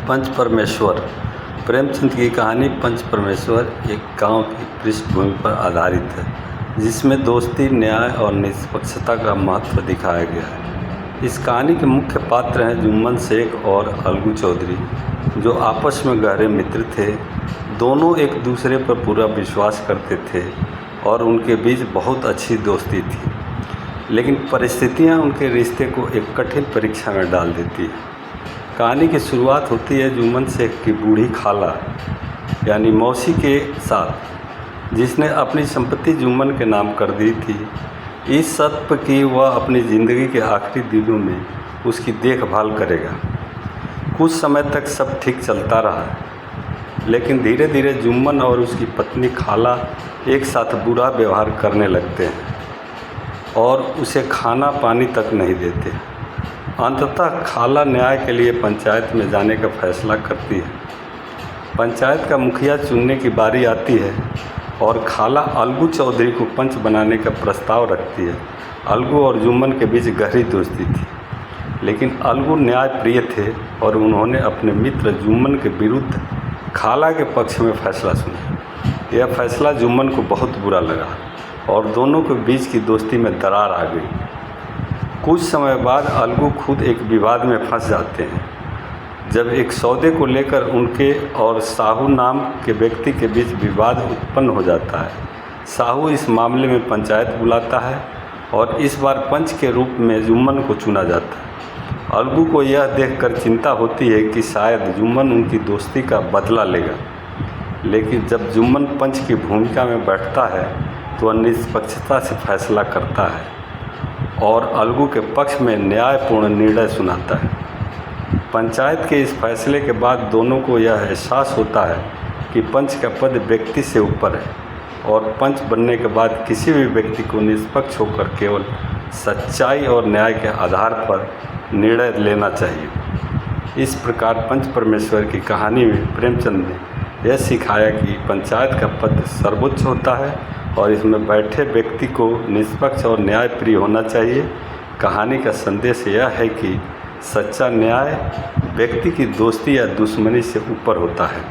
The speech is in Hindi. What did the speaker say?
पंच परमेश्वर। प्रेमचंद की कहानी पंच परमेश्वर एक गांव की पृष्ठभूमि पर आधारित है, जिसमें दोस्ती, न्याय और निष्पक्षता का महत्व दिखाया गया है। इस कहानी के मुख्य पात्र हैं जुम्मन शेख और अलगू चौधरी, जो आपस में गहरे मित्र थे। दोनों एक दूसरे पर पूरा विश्वास करते थे और उनके बीच बहुत अच्छी दोस्ती थी। लेकिन परिस्थितियां उनके रिश्ते को एक कठिन परीक्षा में डाल देती है। कहानी की शुरुआत होती है जुम्मन शेख की बूढ़ी खाला यानी मौसी के साथ, जिसने अपनी संपत्ति जुम्मन के नाम कर दी थी, इस शर्त पर कि वह अपनी ज़िंदगी के आखिरी दिनों में उसकी देखभाल करेगा। कुछ समय तक सब ठीक चलता रहा, लेकिन धीरे धीरे जुम्मन और उसकी पत्नी खाला एक साथ बुरा व्यवहार करने लगते हैं और उसे खाना पानी तक नहीं देते। अंततः खाला न्याय के लिए पंचायत में जाने का फैसला करती है। पंचायत का मुखिया चुनने की बारी आती है और खाला अलगू चौधरी को पंच बनाने का प्रस्ताव रखती है। अलगू और जुम्मन के बीच गहरी दोस्ती थी, लेकिन अलगू न्याय प्रिय थे और उन्होंने अपने मित्र जुम्मन के विरुद्ध खाला के पक्ष में फैसला सुना। यह फैसला जुम्मन को बहुत बुरा लगा और दोनों के बीच की दोस्ती में दरार आ गई। कुछ समय बाद अलगू खुद एक विवाद में फंस जाते हैं, जब एक सौदे को लेकर उनके और साहू नाम के व्यक्ति के बीच विवाद उत्पन्न हो जाता है। साहू इस मामले में पंचायत बुलाता है और इस बार पंच के रूप में जुम्मन को चुना जाता है। अलगू को यह देखकर चिंता होती है कि शायद जुम्मन उनकी दोस्ती का बदला लेगा, लेकिन जब जुम्मन पंच की भूमिका में बैठता है तो वह निष्पक्षता से फैसला करता है और अलगू के पक्ष में न्यायपूर्ण निर्णय सुनाता है। पंचायत के इस फैसले के बाद दोनों को यह एहसास होता है कि पंच का पद व्यक्ति से ऊपर है और पंच बनने के बाद किसी भी व्यक्ति को निष्पक्ष होकर केवल सच्चाई और न्याय के आधार पर निर्णय लेना चाहिए। इस प्रकार पंच परमेश्वर की कहानी में प्रेमचंद ने यह सिखाया कि पंचायत का पद सर्वोच्च होता है और इसमें बैठे व्यक्ति को निष्पक्ष और न्यायप्रिय होना चाहिए। कहानी का संदेश यह है कि सच्चा न्याय व्यक्ति की दोस्ती या दुश्मनी से ऊपर होता है।